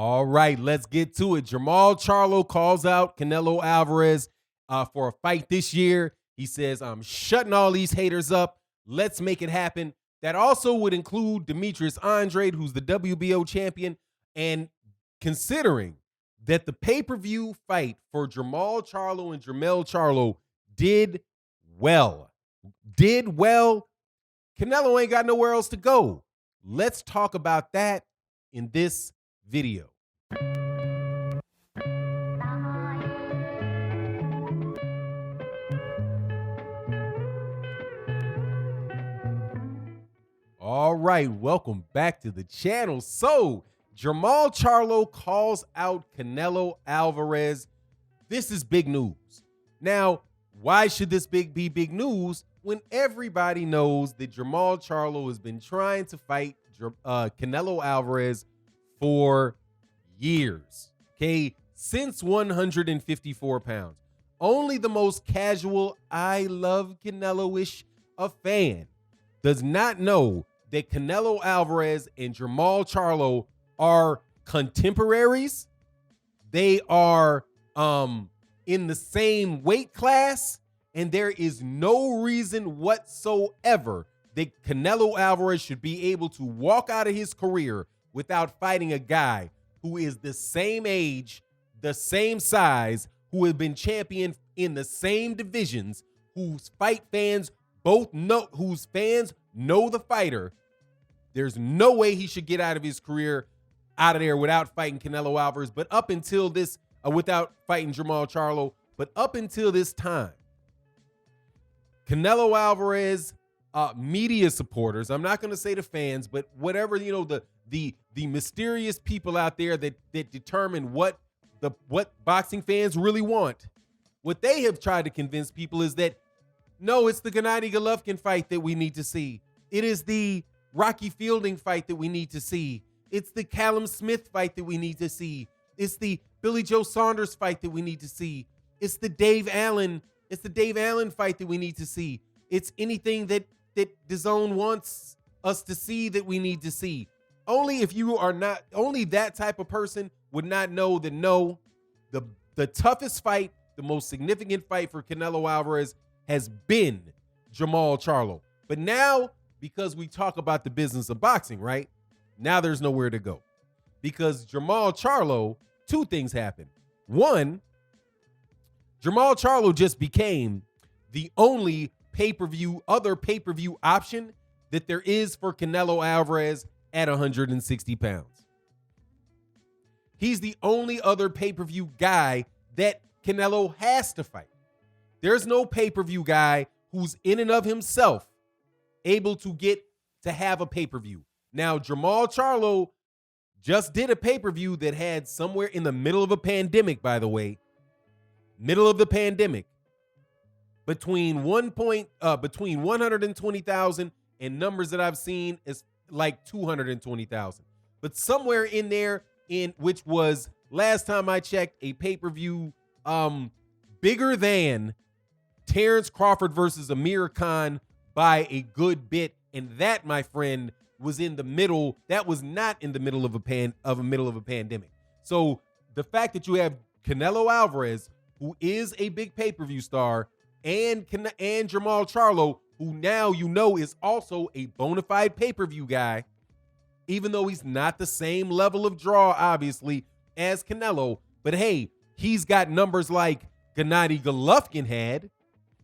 All right, let's get to it. Jermall Charlo calls out Canelo Alvarez for a fight this year. He says, I'm shutting all these haters up. Let's make it happen. That also would include Demetrius Andrade, who's the WBO champion. And considering that the pay-per-view fight for Jermall Charlo and Jermall Charlo did well, Canelo ain't got nowhere else to go. Let's talk about that in this video. All right, welcome back to the channel. So, Jermall Charlo calls out Canelo Alvarez. This is big news. Now, why should this be big news when everybody knows that Jermall Charlo has been trying to fight Canelo Alvarez for years, okay? Since 154 pounds. Only the most casual, I love Canelo-ish a fan does not know that Canelo Alvarez and Jermall Charlo are contemporaries. They are in the same weight class, and there is no reason whatsoever that Canelo Alvarez should be able to walk out of his career without fighting a guy who is the same age, the same size, who has been champion in the same divisions, whose fans know the fighter. There's no way he should get out of his career out of there without fighting Canelo Alvarez. But up until this, without fighting Jermall Charlo, but up until this time, Canelo Alvarez media supporters, I'm not going to say the fans, but whatever, you know, the mysterious people out there that determine what boxing fans really want, what they have tried to convince people is that, no, it's the Gennady Golovkin fight that we need to see. It is the Rocky Fielding fight that we need to see. It's the Callum Smith fight that we need to see. It's the Billy Joe Saunders fight that we need to see. It's the Dave Allen fight that we need to see. It's anything that DAZN wants us to see that we need to see. Only if you are not, only that type of person would not know that no, the toughest fight, the most significant fight for Canelo Alvarez has been Jermall Charlo. But now, because we talk about the business of boxing, right? Now there's nowhere to go. Because Jermall Charlo, two things happened. One, Jermall Charlo just became the only other pay-per-view option that there is for Canelo Alvarez at 160 pounds. He's the only other pay-per-view guy that Canelo has to fight. There's no pay-per-view guy who's in and of himself able to get to have a pay-per-view. Now, Jermall Charlo just did a pay-per-view that had somewhere in the middle of a pandemic, by the way, middle of the pandemic, between 120,000 and numbers that I've seen is like 220,000. But somewhere in there, in which was, last time I checked, a pay-per-view bigger than Terrence Crawford versus Amir Khan by a good bit. And that, my friend, was in the middle. That was not in the middle of a pandemic. So the fact that you have Canelo Alvarez, who is a big pay-per-view star, and Jermall Charlo, who now you know is also a bona fide pay-per-view guy, even though he's not the same level of draw, obviously, as Canelo. But hey, he's got numbers like Gennady Golovkin had.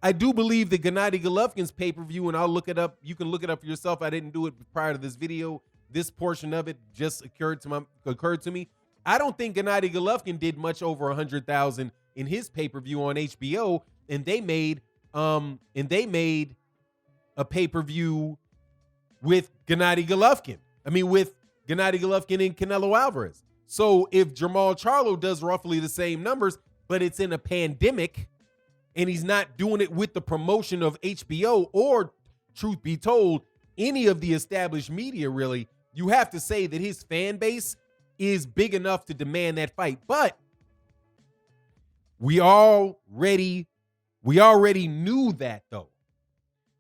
I do believe that Gennady Golovkin's pay-per-view, and I'll look it up. You can look it up for yourself. I didn't do it prior to this video. This portion of it just occurred to me. I don't think Gennady Golovkin did much over 100,000 in his pay-per-view on HBO, and they made a pay-per-view with Gennady Golovkin. With Gennady Golovkin and Canelo Alvarez. So if Jermall Charlo does roughly the same numbers, but it's in a pandemic, and he's not doing it with the promotion of HBO or, truth be told, any of the established media, really, you have to say that his fan base is big enough to demand that fight. But we already knew that, though,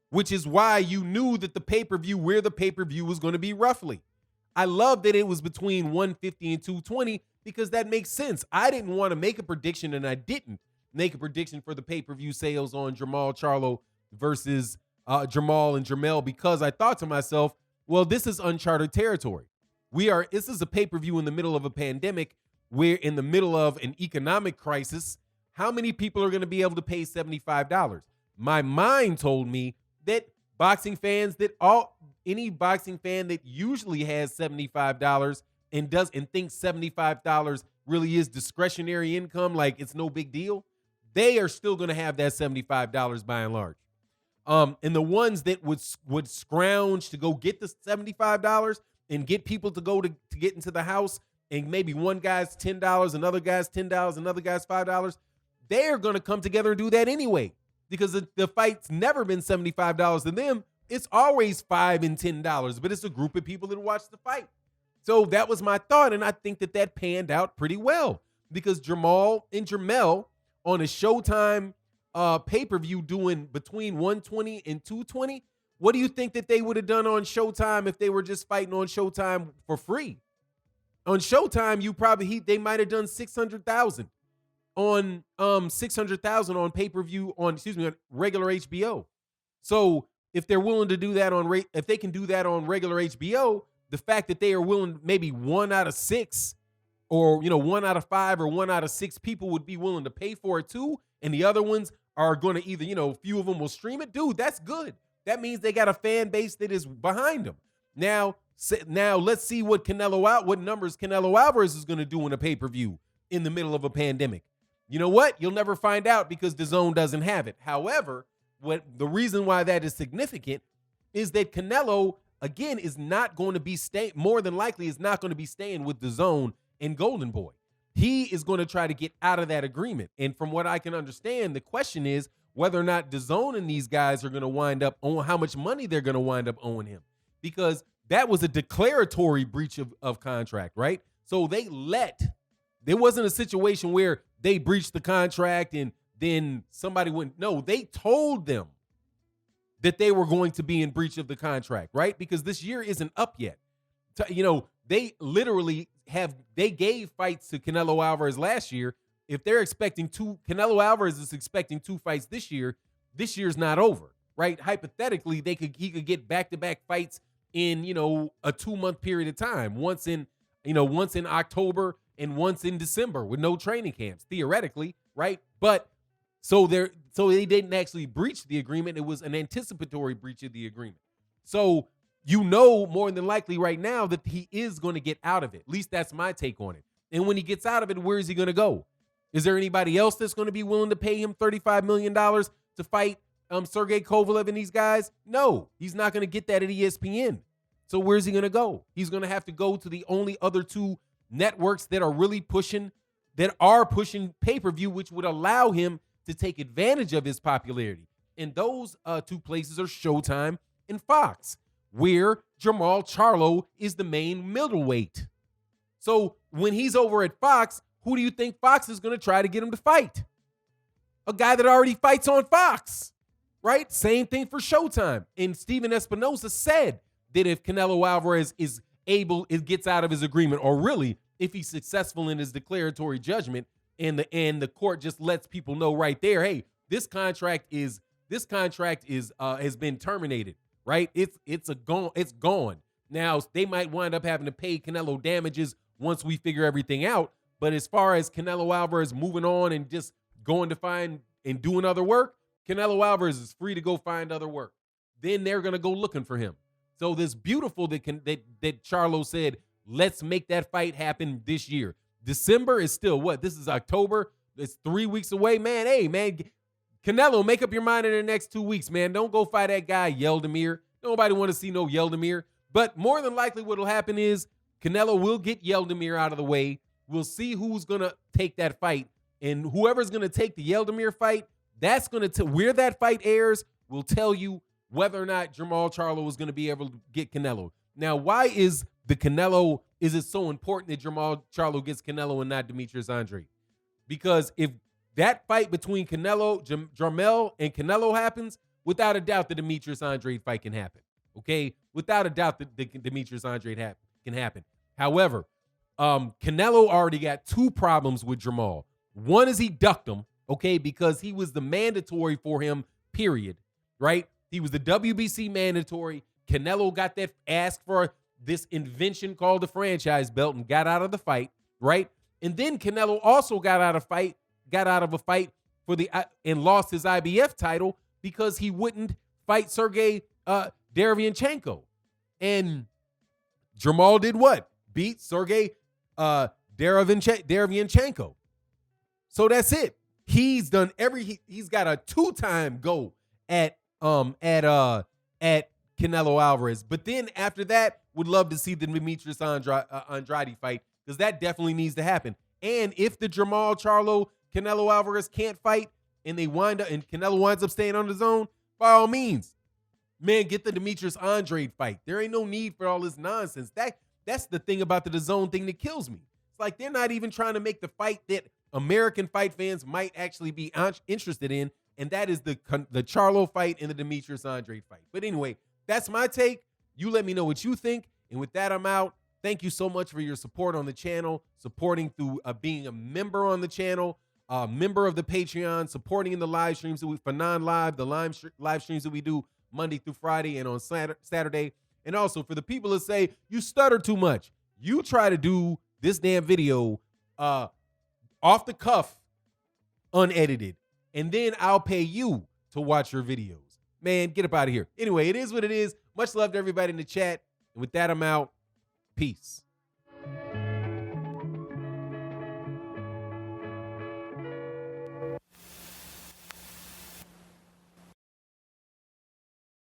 which is why you knew that where the pay-per-view was going to be roughly. I love that it was between 150 and 220 because that makes sense. I didn't want to make a prediction, and I didn't make a prediction for the pay-per-view sales on Jermall Charlo versus Jermall and Jermell because I thought to myself, well, this is uncharted territory. This is a pay-per-view in the middle of a pandemic. We're in the middle of an economic crisis. How many people are going to be able to pay $75? My mind told me that any boxing fan that usually has $75 and thinks $75 really is discretionary income, like it's no big deal, they are still going to have that $75 by and large. And the ones that would scrounge to go get the $75 and get people to go to get into the house, and maybe one guy's $10, another guy's $10, another guy's $5, they're going to come together and do that anyway because the fight's never been $75 to them. It's always $5 and $10, but it's a group of people that watch the fight. So that was my thought, and I think that panned out pretty well because Jermall and Jermell on a Showtime pay-per-view doing between 120 and 220, what do you think that they would have done on Showtime if they were just fighting on Showtime for free? On Showtime, they might have done 600,000 on 600,000 on pay-per-view on regular HBO. So if they're willing to do that if they can do that on regular HBO, the fact that they are willing, maybe 1 out of 6 or 1 out of 5 or 1 out of 6 people would be willing to pay for it too, and the other ones are going to either, a few of them will stream it. Dude, that's good. That means they got a fan base that is behind them. Now let's see what numbers Canelo Alvarez is going to do in a pay-per-view in the middle of a pandemic. You know what? You'll never find out because DAZN doesn't have it. However, the reason why that is significant is that Canelo, again, is not going to be more than likely is not going to be staying with DAZN and Golden Boy. He is going to try to get out of that agreement. And from what I can understand, the question is whether or not DAZN and these guys are going to wind up owing, how much money they're going to wind up owing him. Because that was a declaratory breach of contract, right? So there wasn't a situation where they breached the contract and then somebody went, no, they told them that they were going to be in breach of the contract, right? Because this year isn't up yet. They literally gave fights to Canelo Alvarez last year. If they're expecting Canelo Alvarez is expecting 2 fights this year's not over, right? Hypothetically, he could get back-to-back fights in, a 2-month period of time. Once in October and once in December with no training camps, theoretically, right? But so they didn't actually breach the agreement. It was an anticipatory breach of the agreement. So more than likely right now that he is going to get out of it. At least that's my take on it. And when he gets out of it, where is he going to go? Is there anybody else that's going to be willing to pay him $35 million to fight Sergey Kovalev and these guys? No, he's not going to get that at ESPN. So where's he going to go? He's going to have to go to the only other 2 networks that are really pushing pay-per-view, which would allow him to take advantage of his popularity. And those 2 places are Showtime and Fox, where Jermall Charlo is the main middleweight. So when he's over at Fox, who do you think Fox is going to try to get him to fight? A guy that already fights on Fox, right? Same thing for Showtime. And Steven Espinosa said that if Canelo Alvarez gets out of his agreement, or really if he's successful in his declaratory judgment, and the court just lets people know right there, hey, this contract has been terminated, right? It's gone. Now they might wind up having to pay Canelo damages once we figure everything out. But as far as Canelo Alvarez moving on and just going to find and doing other work, Canelo Alvarez is free to go find other work. Then they're going to go looking for him. So this beautiful that Charlo said, let's make that fight happen this year. December is still what? This is October. It's 3 weeks away, man. Hey, man, Canelo, make up your mind in the next 2 weeks, man. Don't go fight that guy, Yeldemir. Nobody want to see no Yeldemir. But more than likely what will happen is Canelo will get Yeldemir out of the way. We'll see who's going to take that fight. And whoever's going to take the Yeldemir fight, that's going to where that fight airs will tell you whether or not Jermall Charlo is going to be able to get Canelo. Now, why is it so important that Jermall Charlo gets Canelo and not Demetrius Andrade? Because if that fight between Jermell and Canelo happens, without a doubt the Demetrius Andrade fight can happen. Okay? Without a doubt the Demetrius Andrade can happen. However, Canelo already got 2 problems with Jermall. One is he ducked him, okay, because he was the mandatory for him, period, right? He was the WBC mandatory. Canelo got that, asked for this invention called the franchise belt and got out of the fight, right? And then Canelo also got out of a fight for and lost his IBF title because he wouldn't fight Sergiy Derevyanchenko. And Jermall did what? Beat Sergiy Derevyanchenko. So that's it. He's done he's got a 2-time go at Canelo Alvarez. But then after that, would love to see the Demetrius Andrade fight, because that definitely needs to happen. And if the Jermall Charlo Canelo Alvarez can't fight and Canelo winds up staying on his own, by all means, man, get the Demetrius Andrade fight. There ain't no need for all this nonsense. That's the thing about the DAZN thing that kills me. It's like they're not even trying to make the fight that American fight fans might actually be interested in, and that is the Charlo fight and the Demetrius Andrade fight. But anyway, that's my take. You let me know what you think. And with that, I'm out. Thank you so much for your support on the channel, supporting through being a member on the channel, member of the Patreon, supporting in the live streams for non-live, the live streams that we do Monday through Friday and on Saturday. And also for the people that say, you stutter too much, you try to do this damn video off the cuff, unedited, and then I'll pay you to watch your videos. Man, get up out of here. Anyway, it is what it is. Much love to everybody in the chat. And with that, I'm out. Peace.